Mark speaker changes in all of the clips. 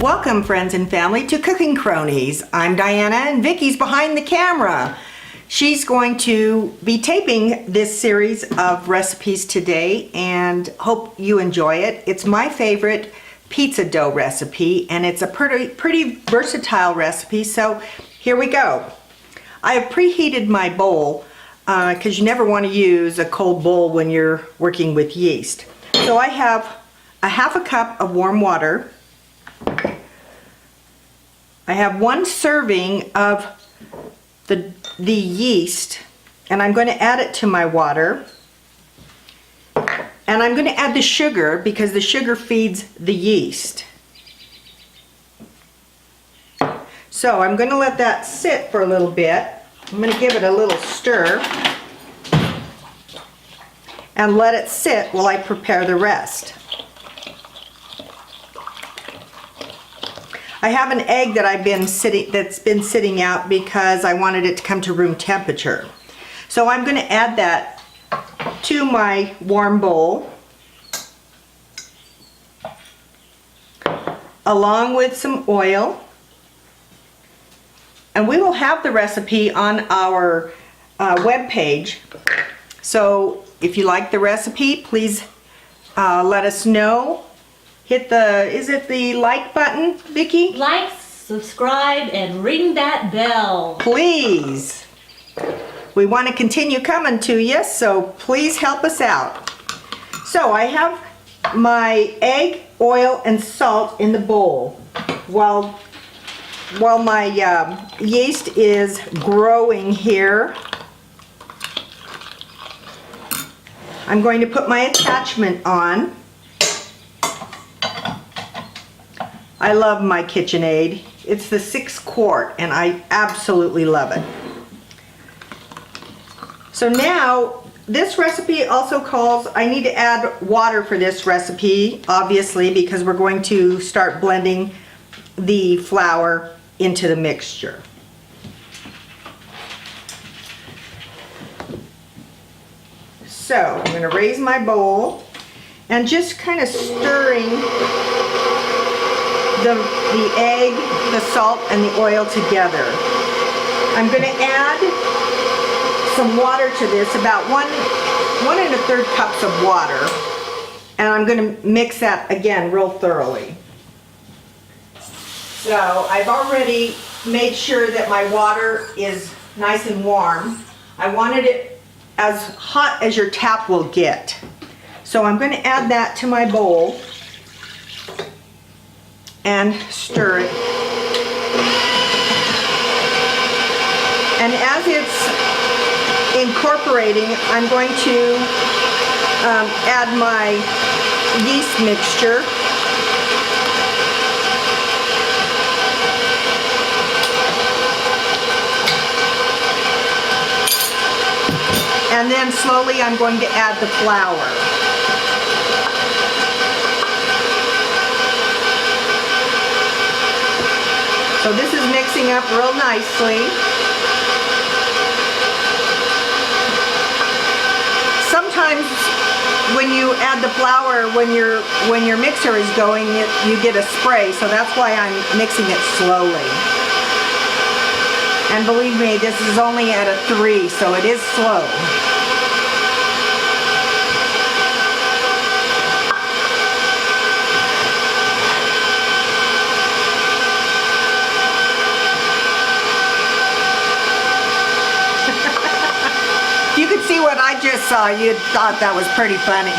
Speaker 1: Welcome, friends and family, to Cooking Cronies. I'm Diana and Vicky's behind the camera. She's going to be taping this series of recipes today and hope you enjoy it. It's my favorite pizza dough recipe and it's a pretty versatile recipe, so here we go. I have preheated my bowl because you never want to use a cold bowl when you're working with yeast. So I have a half a cup of warm water. I have 1 serving of the yeast, and I'm going to add it to my water. And I'm going to add the sugar because the sugar feeds the yeast. So I'm going to let that sit for a little bit. I'm going to give it a little stir and let it sit while I prepare the rest. I have an egg that that's been sitting out because I wanted it to come to room temperature. So I'm going to add that to my warm bowl along with some oil. And we will have the recipe on our web page. So if you like the recipe, please let us know. Hit the, is it the like button, Vicki?
Speaker 2: Like, subscribe, and ring that bell.
Speaker 1: Please. We want to continue coming to you, so please help us out. So I have my egg, oil, and salt in the bowl while my yeast is growing here. I'm going to put my attachment on. I love my KitchenAid. It's the 6 quart and I absolutely love it. So now this recipe also calls, I need to add water for this recipe, obviously, because we're going to start blending the flour into the mixture. So I'm going to raise my bowl and just kind of stirring the egg, the salt, and the oil together. I'm going to add some water to this, about 1 1/3 cups of water, and I'm going to mix that again real thoroughly. So I've already made sure that my water is nice and warm. I wanted it as hot as your tap will get. So I'm going to add that to my bowl and stir it. And as it's incorporating, I'm going to add my yeast mixture. And then slowly I'm going to add the flour. So this is mixing up real nicely. Sometimes when you add the flour, when your mixer is going, you get a spray, so that's why I'm mixing it slowly. And believe me, this is only at a 3, so it is slow. You could see what I just saw, you'd thought that was pretty funny.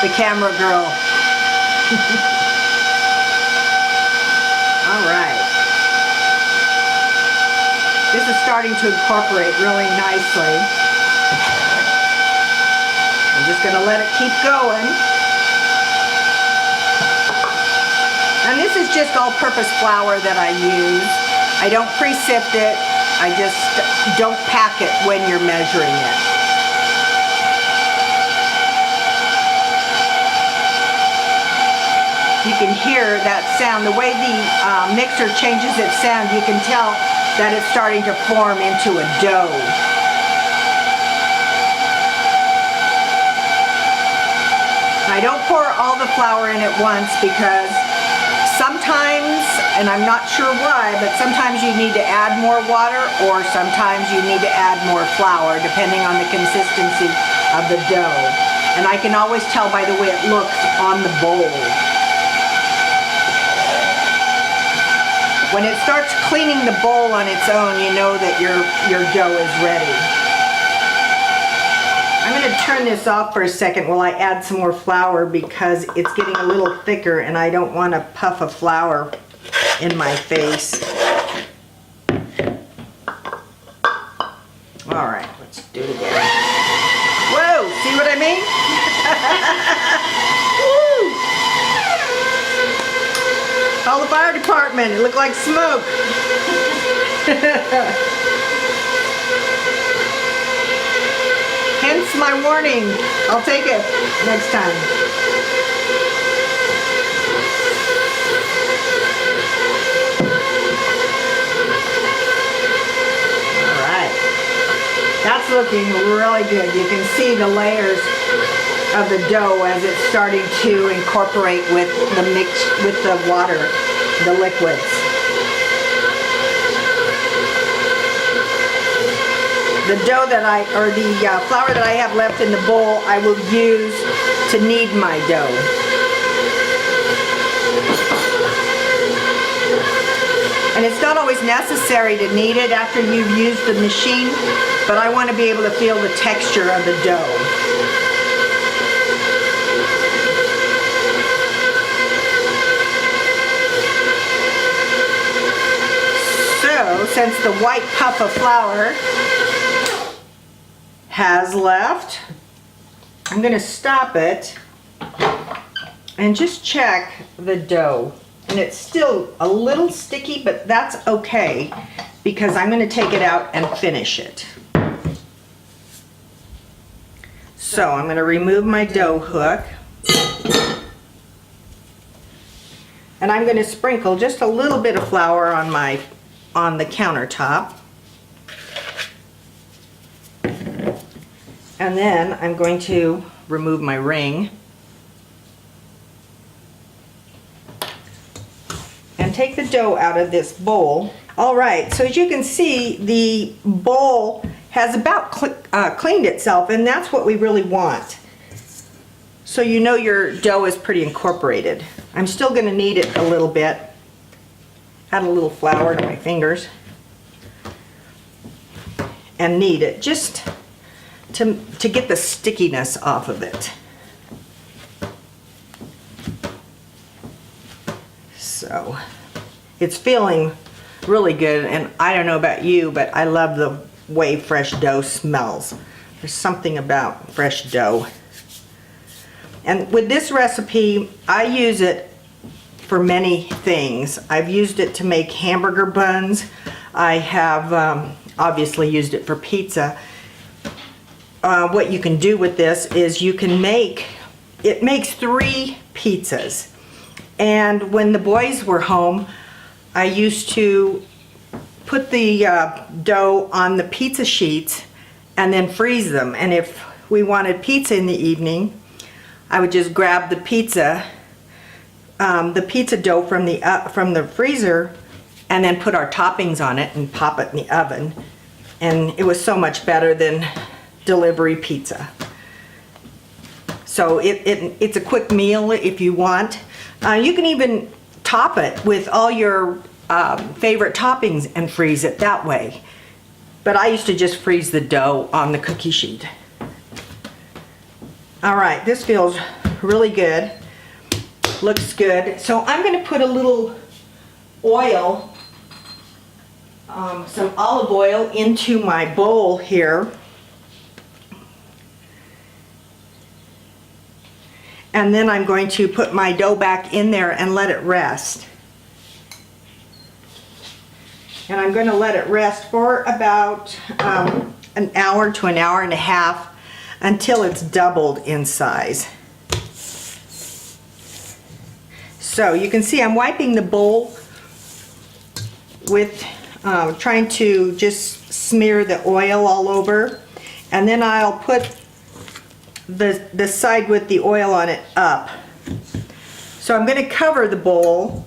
Speaker 1: The camera girl. Alright. This is starting to incorporate really nicely. I'm just going to let it keep going. And this is just all-purpose flour that I use. I don't pre-sift it. I just don't pack it when you're measuring it. You can hear that sound. The way the mixer changes its sound, you can tell that it's starting to form into a dough. I don't pour all the flour in at once because sometimes, and I'm not sure why, but sometimes you need to add more water or sometimes you need to add more flour depending on the consistency of the dough. And I can always tell by the way it looks on the bowl. When it starts cleaning the bowl on its own, you know that your dough is ready. I'm going to turn this off for a second while I add some more flour because it's getting a little thicker and I don't want a puff of flour in my face. All right, let's do it again. Whoa, see what I mean? Woo! Call the fire department, it looked like smoke. Hence my warning. I'll take it next time. All right. That's looking really good. You can see the layers of the dough as it's starting to incorporate with the mix, with the water, the liquids. The dough that the flour that I have left in the bowl, I will use to knead my dough. And it's not always necessary to knead it after you've used the machine, but I want to be able to feel the texture of the dough. So, since the white puff of flour has left, I'm going to stop it and just check the dough. And it's still a little sticky, but that's okay because I'm going to take it out and finish it. So I'm going to remove my dough hook and I'm going to sprinkle just a little bit of flour on the countertop. And then I'm going to remove my ring and take the dough out of this bowl. All right, so as you can see, the bowl has about cleaned itself, and that's what we really want. So you know your dough is pretty incorporated. I'm still going to knead it a little bit. Add a little flour to my fingers and knead it just to get the stickiness off of it. So it's feeling really good, and I don't know about you, but I love the way fresh dough smells. There's something about fresh dough. And with this recipe, I use it for many things. I've used it to make hamburger buns. I have obviously used it for pizza. What you can do with this is you can it makes 3 pizzas. And when the boys were home, I used to put the dough on the pizza sheets and then freeze them. And if we wanted pizza in the evening, I would just grab the pizza dough from the freezer and then put our toppings on it and pop it in the oven. And it was so much better than delivery pizza. So it's a quick meal if you want. You can even top it with all your favorite toppings and freeze it that way. But I used to just freeze the dough on the cookie sheet. All right, this feels really good. Looks good. So I'm going to put a little oil, some olive oil into my bowl here. And then I'm going to put my dough back in there and let it rest. And I'm going to let it rest for about an hour to an hour and a half until it's doubled in size. So you can see I'm wiping the bowl with trying to just smear the oil all over. And then I'll put the side with the oil on it up. So I'm going to cover the bowl,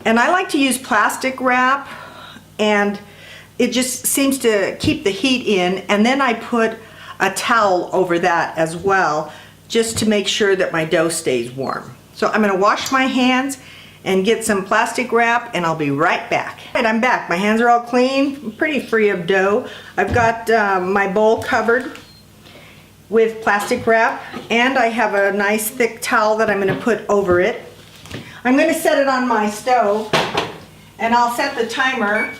Speaker 1: and I like to use plastic wrap, and it just seems to keep the heat in, and then I put a towel over that as well, just to make sure that my dough stays warm. So I'm going to wash my hands and get some plastic wrap, and I'll be right back. And I'm back. My hands are all clean. I'm pretty free of dough. I've got my bowl covered with plastic wrap, and I have a nice thick towel that I'm going to put over it. I'm going to set it on my stove, and I'll set the timer.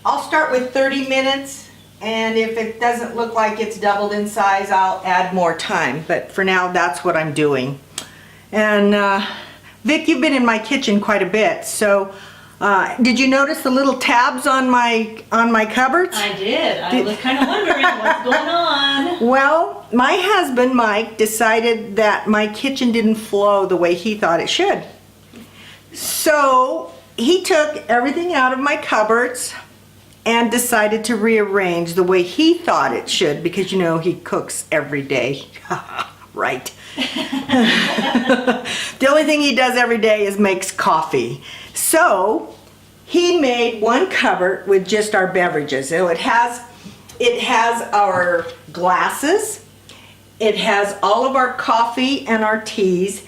Speaker 1: I'll start with 30 minutes, and if it doesn't look like it's doubled in size, I'll add more time. But for now, that's what I'm doing. And Vic, you've been in my kitchen quite a bit, so did you notice the little tabs on my cupboards?
Speaker 2: I did. I was kind of wondering what's going on.
Speaker 1: Well, my husband, Mike, decided that my kitchen didn't flow the way he thought it should. So he took everything out of my cupboards and decided to rearrange the way he thought it should, because you know he cooks every day. Right. The only thing he does every day is makes coffee. So he made one cupboard with just our beverages. So it has our glasses, it has all of our coffee and our teas,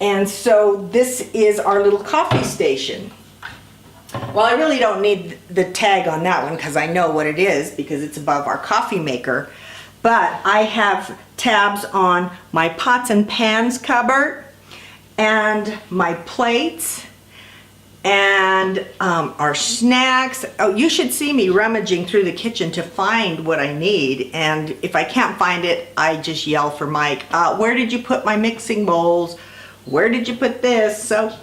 Speaker 1: and so this is our little coffee station. Well, I really don't need the tag on that one because I know what it is because it's above our coffee maker. But I have tabs on my pots and pans cupboard and my plates and our snacks. Oh, you should see me rummaging through the kitchen to find what I need. And if I can't find it, I just yell for Mike, where did you put my mixing bowls? Where did you put this? So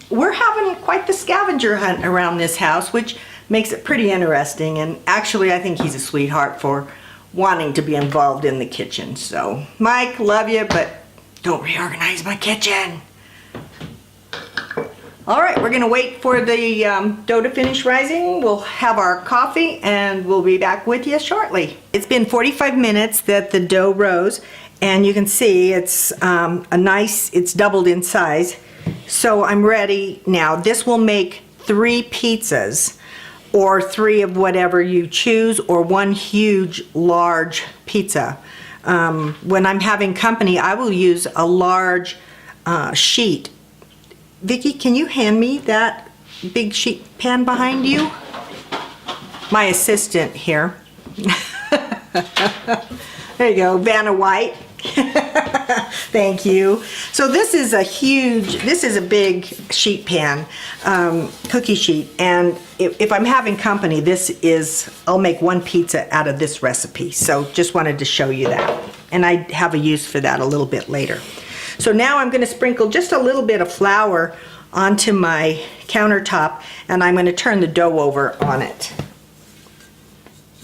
Speaker 1: we're having quite the scavenger hunt around this house, which makes it pretty interesting. And actually, I think he's a sweetheart for wanting to be involved in the kitchen. So Mike, love you, but don't reorganize my kitchen. All right, we're gonna wait for the dough to finish rising. We'll have our coffee and we'll be back with you shortly. It's been 45 minutes that the dough rose, and you can see it's it's doubled in size. So I'm ready now. This will make 3 pizzas, or 3 of whatever you choose, or 1 huge, large pizza. When I'm having company, I will use a large sheet. Vicki, can you hand me that big sheet pan behind you? My assistant here. There you go, Vanna White. Thank you. So this is a big sheet pan, cookie sheet, and if I'm having company, I'll make 1 pizza out of this recipe. So just wanted to show you that. And I have a use for that a little bit later. So now I'm going to sprinkle just a little bit of flour onto my countertop, and I'm going to turn the dough over on it.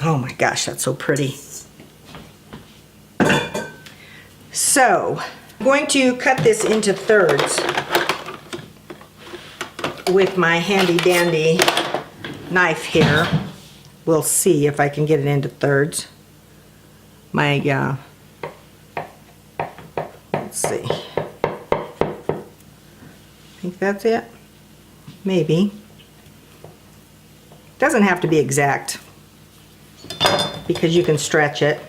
Speaker 1: Oh my gosh, that's so pretty. So, I'm going to cut this into thirds with my handy dandy knife here. We'll see if I can get it into thirds. Let's see. I think that's it. Maybe. Doesn't have to be exact because you can stretch it.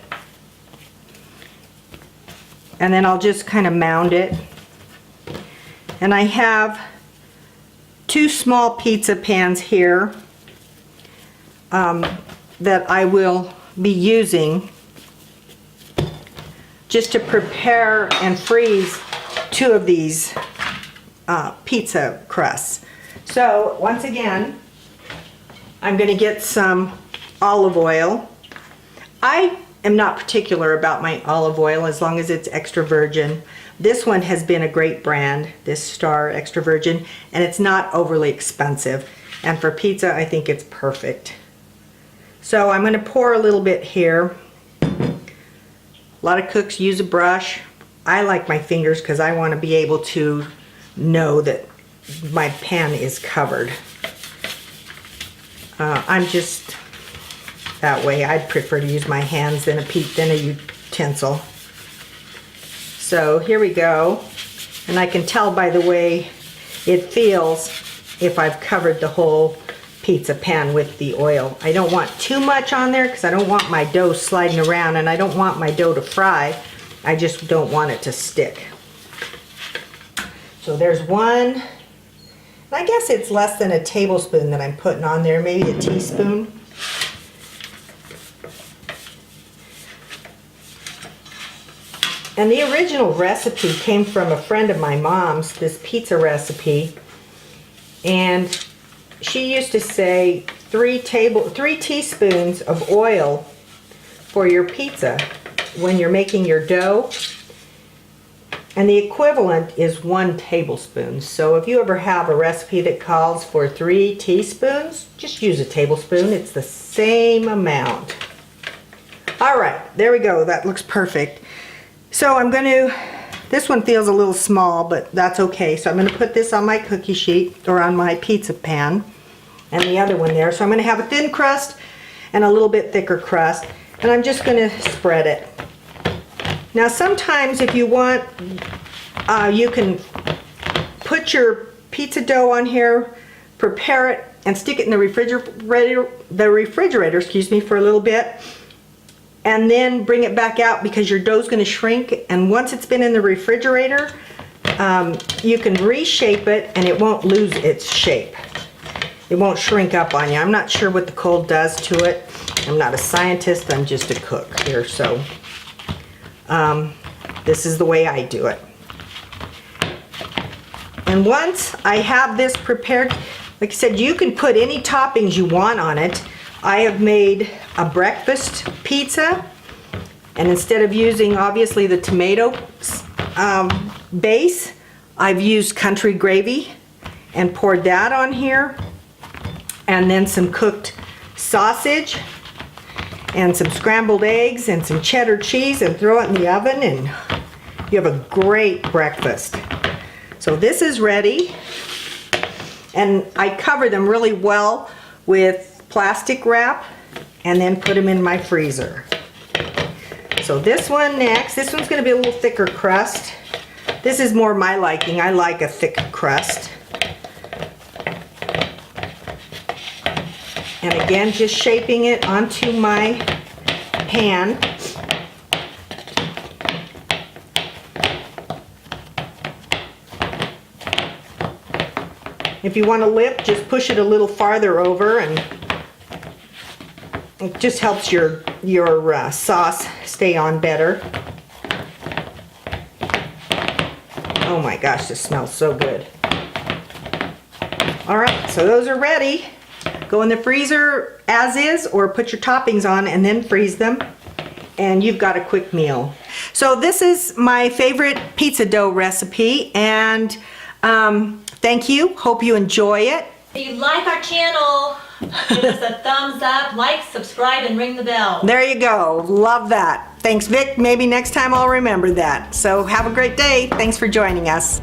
Speaker 1: And then I'll just kind of mound it. And I have 2 small pizza pans here that I will be using just to prepare and freeze 2 of these pizza crusts. So once again, I'm going to get some olive oil. I am not particular about my olive oil as long as it's extra virgin. This one has been a great brand, this Star Extra Virgin, and it's not overly expensive. And for pizza, I think it's perfect. So I'm going to pour a little bit here. A lot of cooks use a brush. I like my fingers because I want to be able to know that my pan is covered. I'm just that way. I'd prefer to use my hands than a utensil. So here we go. And I can tell by the way it feels if I've covered the whole pizza pan with the oil. I don't want too much on there because I don't want my dough sliding around, and I don't want my dough to fry. I just don't want it to stick. So there's one. I guess it's less than a tablespoon that I'm putting on there, maybe a teaspoon. And the original recipe came from a friend of my mom's, this pizza recipe. And she used to say 3 teaspoons of oil for your pizza when you're making your dough. And the equivalent is 1 tablespoon. So if you ever have a recipe that calls for 3 teaspoons, just use a tablespoon. It's the same amount. All right, there we go. That looks perfect. So I'm going to, this one feels a little small, but that's okay. So I'm going to put this on my cookie sheet, or on my pizza pan, and the other one there. So I'm going to have a thin crust and a little bit thicker crust, and I'm just going to spread it. Now sometimes if you want, you can put your pizza dough on here, prepare it, and stick it in the refrigerator, for a little bit, and then bring it back out because your dough's going to shrink. And once it's been in the refrigerator, you can reshape it and it won't lose its shape. It won't shrink up on you. I'm not sure what the cold does to it. I'm not a scientist, I'm just a cook here. So this is the way I do it. And once I have this prepared, like I said, you can put any toppings you want on it. I have made a breakfast pizza, and instead of using obviously the tomato base, I've used country gravy and poured that on here, and then some cooked sausage and some scrambled eggs and some cheddar cheese, and throw it in the oven, and you have a great breakfast. So this is ready, and I cover them really well with plastic wrap and then put them in my freezer. So this one next, this one's going to be a little thicker crust. This is more my liking. I like a thick crust. And again, just shaping it onto my pan. If you want a lip, just push it a little farther over, and it just helps your sauce stay on better. Oh my gosh, this smells so good. All right, so those are ready. Go in the freezer as is, or put your toppings on and then freeze them, and you've got a quick meal. So this is my favorite pizza dough recipe, and thank you. Hope you enjoy it.
Speaker 2: If you like our channel, give us a thumbs up, like, subscribe, and ring the bell.
Speaker 1: There you go. Love that. Thanks, Vic. Maybe next time I'll remember that. So have a great day. Thanks for joining us.